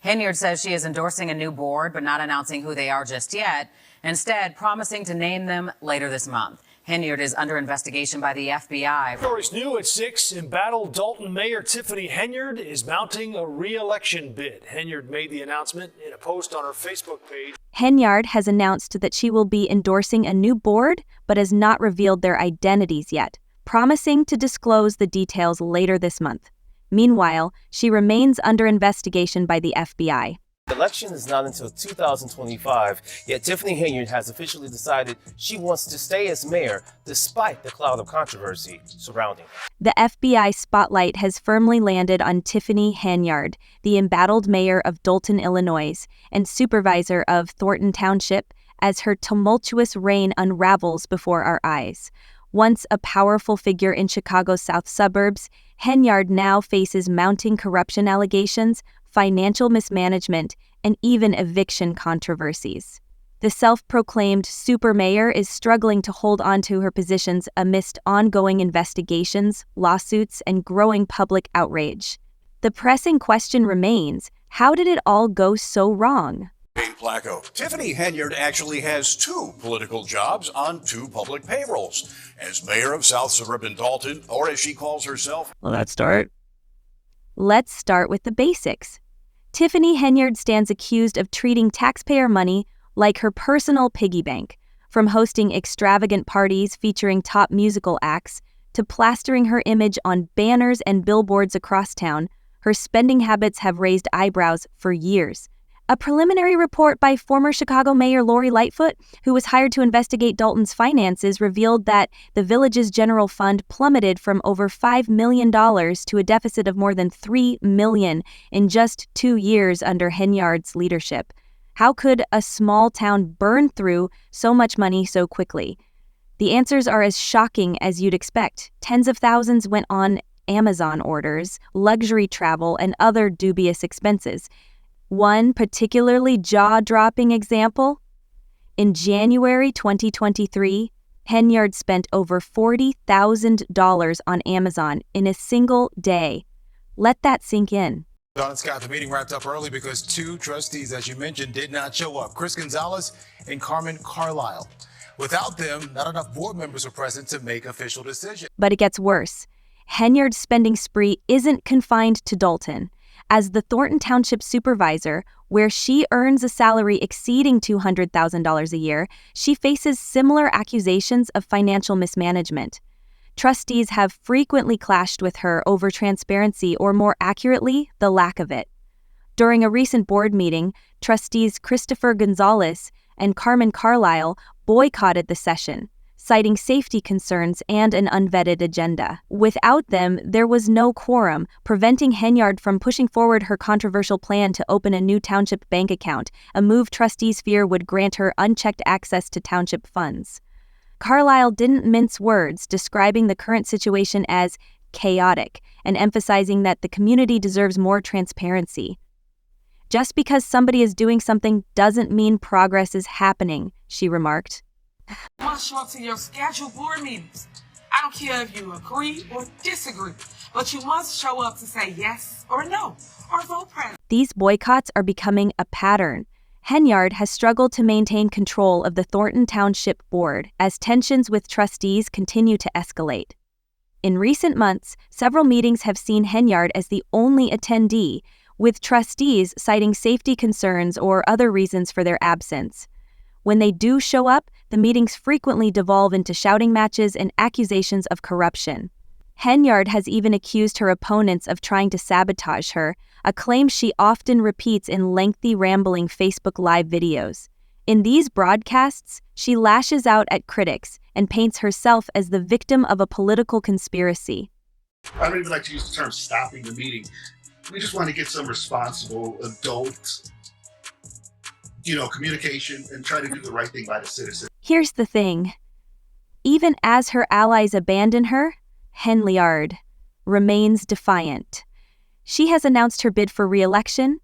Henyard says she is endorsing a new board, but not announcing who they are just yet, instead promising to name them later this month. Henyard is under investigation by the FBI. Stories new at 6. Embattled Dalton Mayor Tiffany Henyard is mounting a re-election bid. Henyard made the announcement in a post on her Facebook page. Henyard has announced that she will be endorsing a new board, but has not revealed their identities yet, promising to disclose the details later this month. Meanwhile, she remains under investigation by the FBI. The election is not until 2025, yet Tiffany Henyard has officially decided she wants to stay as mayor despite the cloud of controversy surrounding her. The FBI spotlight has firmly landed on Tiffany Henyard, the embattled mayor of Dalton, Illinois, and supervisor of Thornton Township, as her tumultuous reign unravels before our eyes. Once a powerful figure in Chicago's south suburbs, Henyard now faces mounting corruption allegations, financial mismanagement, and even eviction controversies. The self-proclaimed super mayor is struggling to hold on to her positions amidst ongoing investigations, lawsuits, and growing public outrage. The pressing question remains, how did it all go so wrong? Placco. Tiffany Henyard actually has 2 political jobs on 2 public payrolls. As mayor of South Suburban Dalton, or as she calls herself. Well, let's start with the basics. Tiffany Henyard stands accused of treating taxpayer money like her personal piggy bank, from hosting extravagant parties featuring top musical acts to plastering her image on banners and billboards across town. Her spending habits have raised eyebrows for years. A preliminary report by former Chicago Mayor Lori Lightfoot, who was hired to investigate Dalton's finances, revealed that the village's general fund plummeted from over $5 million to a deficit of more than $3 million in just 2 years under Henyard's leadership. How could a small town burn through so much money so quickly? The answers are as shocking as you'd expect. Tens of thousands went on Amazon orders, luxury travel, and other dubious expenses. One particularly jaw-dropping example? In January 2023, Henyard spent over $40,000 on Amazon in a single day. Let that sink in. Don and Scott, the meeting wrapped up early because 2 trustees, as you mentioned, did not show up. Chris Gonzalez and Carmen Carlisle. Without them, not enough board members were present to make official decisions. But it gets worse. Henyard's spending spree isn't confined to Dalton. As the Thornton Township supervisor, where she earns a salary exceeding $200,000 a year, she faces similar accusations of financial mismanagement. Trustees have frequently clashed with her over transparency, or more accurately, the lack of it. During a recent board meeting, trustees Christopher Gonzalez and Carmen Carlisle boycotted the session, citing safety concerns and an unvetted agenda. Without them, there was no quorum, preventing Henyard from pushing forward her controversial plan to open a new township bank account, a move trustees fear would grant her unchecked access to township funds. Carlisle didn't mince words, describing the current situation as chaotic and emphasizing that the community deserves more transparency. Just because somebody is doing something doesn't mean progress is happening, she remarked. You must show up to your scheduled board meetings. I don't care if you agree or disagree, but you must show up to say yes or no, or vote present. These boycotts are becoming a pattern. Henyard has struggled to maintain control of the Thornton Township Board as tensions with trustees continue to escalate. In recent months, several meetings have seen Henyard as the only attendee, with trustees citing safety concerns or other reasons for their absence. When they do show up, the meetings frequently devolve into shouting matches and accusations of corruption. Henyard has even accused her opponents of trying to sabotage her, a claim she often repeats in lengthy, rambling Facebook Live videos. In these broadcasts, she lashes out at critics and paints herself as the victim of a political conspiracy. I don't even like to use the term stopping the meeting. We just want to get some responsible adult communication and try to do the right thing by the citizen. Here's the thing. Even as her allies abandon her, Henyard remains defiant. She has announced her bid for re-election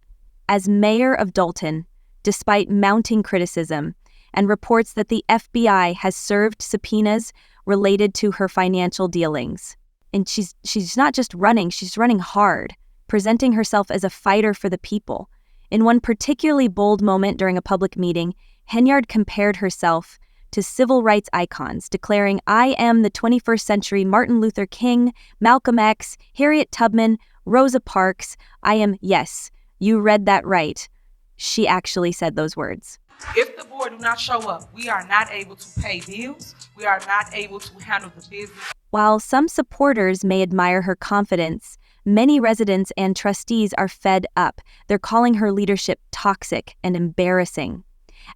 as mayor of Dalton, despite mounting criticism, and reports that the FBI has served subpoenas related to her financial dealings. And she's not just running, she's running hard, presenting herself as a fighter for the people. In one particularly bold moment during a public meeting, Henyard compared herself to civil rights icons, declaring, "I am the 21st century Martin Luther King, Malcolm X, Harriet Tubman, Rosa Parks. I am," yes, you read that right. She actually said those words. If the board do not show up, we are not able to pay bills. We are not able to handle the business. While some supporters may admire her confidence, many residents and trustees are fed up. They're calling her leadership toxic and embarrassing.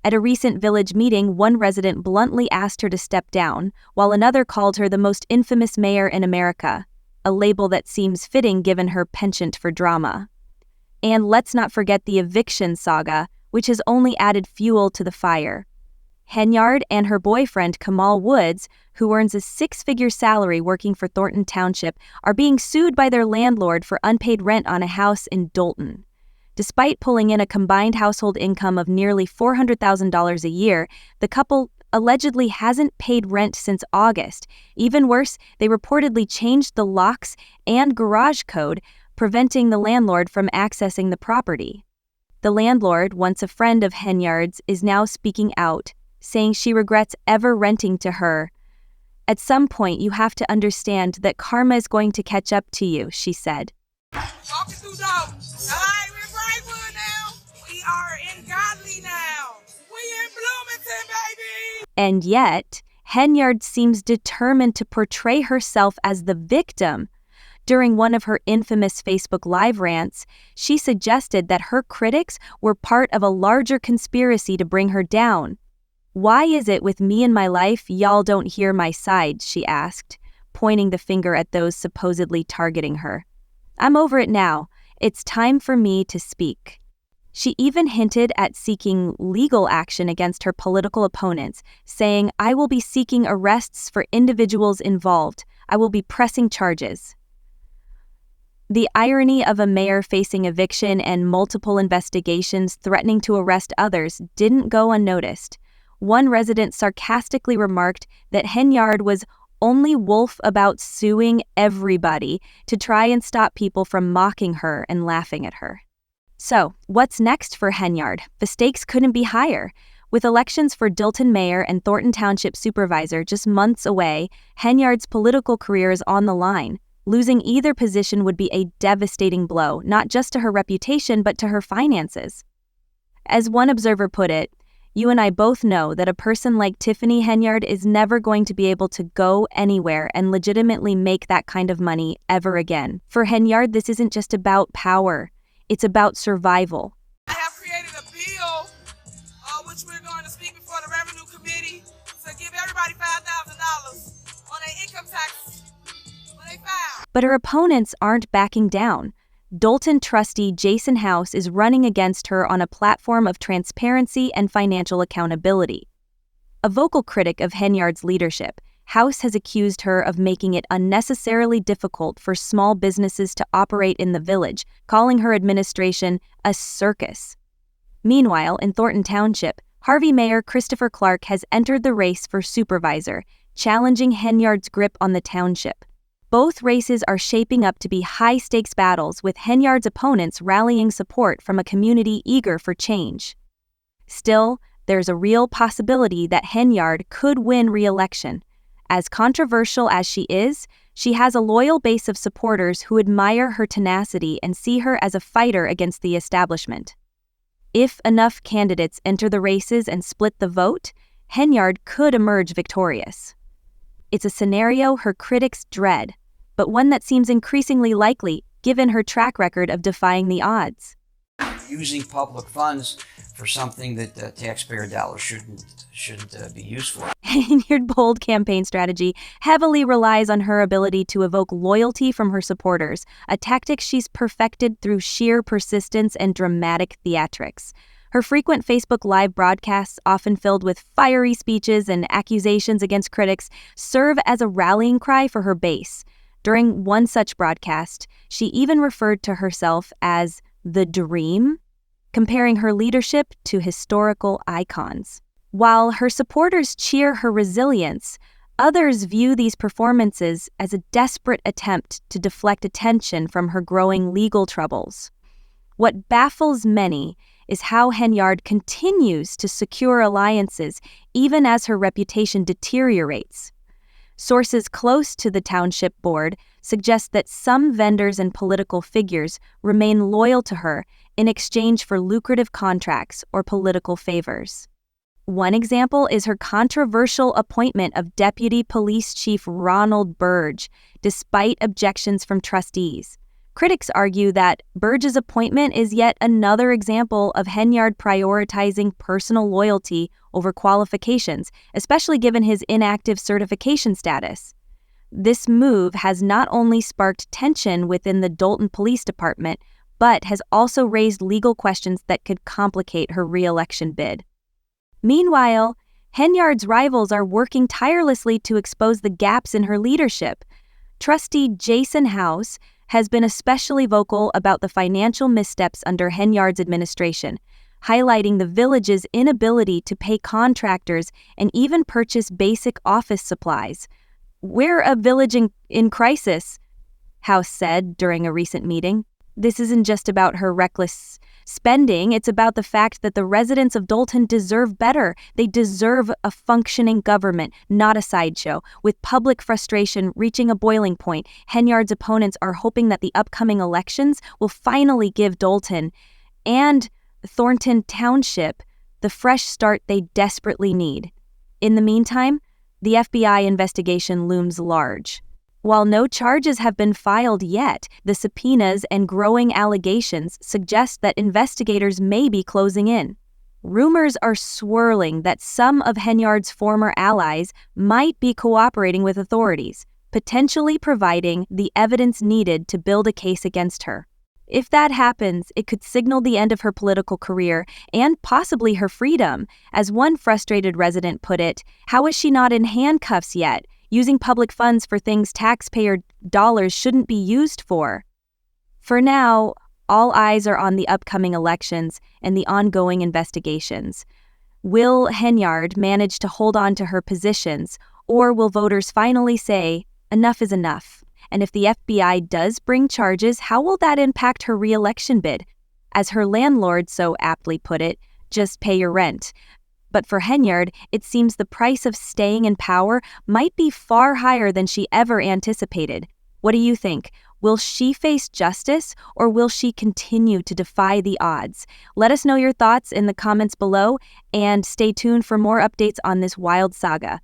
At a recent village meeting, one resident bluntly asked her to step down, while another called her the most infamous mayor in America, a label that seems fitting given her penchant for drama. And let's not forget the eviction saga, which has only added fuel to the fire. Henyard and her boyfriend, Kamal Woods, who earns a six-figure salary working for Thornton Township, are being sued by their landlord for unpaid rent on a house in Dolton. Despite pulling in a combined household income of nearly $400,000 a year, the couple allegedly hasn't paid rent since August. Even worse, they reportedly changed the locks and garage code, preventing the landlord from accessing the property. The landlord, once a friend of Henyard's, is now speaking out, saying she regrets ever renting to her. "At some point, you have to understand that karma is going to catch up to you," she said. Walking through doors. All right, we're in Brightwood now. We are in Godly now. We in Bloomington, baby. And yet, Henyard seems determined to portray herself as the victim. During one of her infamous Facebook Live rants, she suggested that her critics were part of a larger conspiracy to bring her down. "Why is it with me in my life y'all don't hear my side?" she asked, pointing the finger at those supposedly targeting her. "I'm over it now. It's time for me to speak." She even hinted at seeking legal action against her political opponents, saying, "I will be seeking arrests for individuals involved. I will be pressing charges." The irony of a mayor facing eviction and multiple investigations threatening to arrest others didn't go unnoticed. One resident sarcastically remarked that Henyard was only wolf about suing everybody to try and stop people from mocking her and laughing at her. So, what's next for Henyard? The stakes couldn't be higher. With elections for Dolton mayor and Thornton Township supervisor just months away, Henyard's political career is on the line. Losing either position would be a devastating blow, not just to her reputation, but to her finances. As one observer put it, "You and I both know that a person like Tiffany Henyard is never going to be able to go anywhere and legitimately make that kind of money ever again. For Henyard, this isn't just about power. It's about survival." I have created a bill, which we're going to speak before the Revenue Committee, to give everybody $5,000 on their income tax when they file. But her opponents aren't backing down. Dolton trustee Jason House is running against her on a platform of transparency and financial accountability. A vocal critic of Henyard's leadership, House has accused her of making it unnecessarily difficult for small businesses to operate in the village, calling her administration a circus. Meanwhile, in Thornton Township, Harvey Mayor Christopher Clark has entered the race for supervisor, challenging Henyard's grip on the township. Both races are shaping up to be high-stakes battles, with Henyard's opponents rallying support from a community eager for change. Still, there's a real possibility that Henyard could win re-election. As controversial as she is, she has a loyal base of supporters who admire her tenacity and see her as a fighter against the establishment. If enough candidates enter the races and split the vote, Henyard could emerge victorious. It's a scenario her critics dread, but one that seems increasingly likely given her track record of defying the odds. Using public funds for something that taxpayer dollars shouldn't be used for. Henyard's bold campaign strategy heavily relies on her ability to evoke loyalty from her supporters, a tactic she's perfected through sheer persistence and dramatic theatrics. Her frequent Facebook Live broadcasts, often filled with fiery speeches and accusations against critics, serve as a rallying cry for her base. During one such broadcast, she even referred to herself as the Dream, comparing her leadership to historical icons. While her supporters cheer her resilience, others view these performances as a desperate attempt to deflect attention from her growing legal troubles. What baffles many is how Henyard continues to secure alliances even as her reputation deteriorates. Sources close to the township board suggest that some vendors and political figures remain loyal to her in exchange for lucrative contracts or political favors. One example is her controversial appointment of Deputy Police Chief Ronald Burge, despite objections from trustees. Critics argue that Burge's appointment is yet another example of Henyard prioritizing personal loyalty over qualifications, especially given his inactive certification status. This move has not only sparked tension within the Dolton Police Department, but has also raised legal questions that could complicate her re-election bid. Meanwhile, Henyard's rivals are working tirelessly to expose the gaps in her leadership. Trustee Jason House has been especially vocal about the financial missteps under Henyard's administration, highlighting the village's inability to pay contractors and even purchase basic office supplies. "We're a village in crisis," House said during a recent meeting. This isn't just about her reckless spending, it's about the fact that the residents of Dolton deserve better. They deserve a functioning government, not a sideshow. With public frustration reaching a boiling point, Henyard's opponents are hoping that the upcoming elections will finally give Dolton and Thornton Township the fresh start they desperately need. In the meantime, the FBI investigation looms large. While no charges have been filed yet, the subpoenas and growing allegations suggest that investigators may be closing in. Rumors are swirling that some of Henyard's former allies might be cooperating with authorities, potentially providing the evidence needed to build a case against her. If that happens, it could signal the end of her political career and possibly her freedom. As one frustrated resident put it, "How is she not in handcuffs yet? Using public funds for things taxpayer dollars shouldn't be used for." For now, all eyes are on the upcoming elections and the ongoing investigations. Will Henyard manage to hold on to her positions, or will voters finally say, enough is enough? And if the FBI does bring charges, how will that impact her re-election bid? As her landlord so aptly put it, just pay your rent. But for Henyard, it seems the price of staying in power might be far higher than she ever anticipated. What do you think? Will she face justice, or will she continue to defy the odds? Let us know your thoughts in the comments below, and stay tuned for more updates on this wild saga.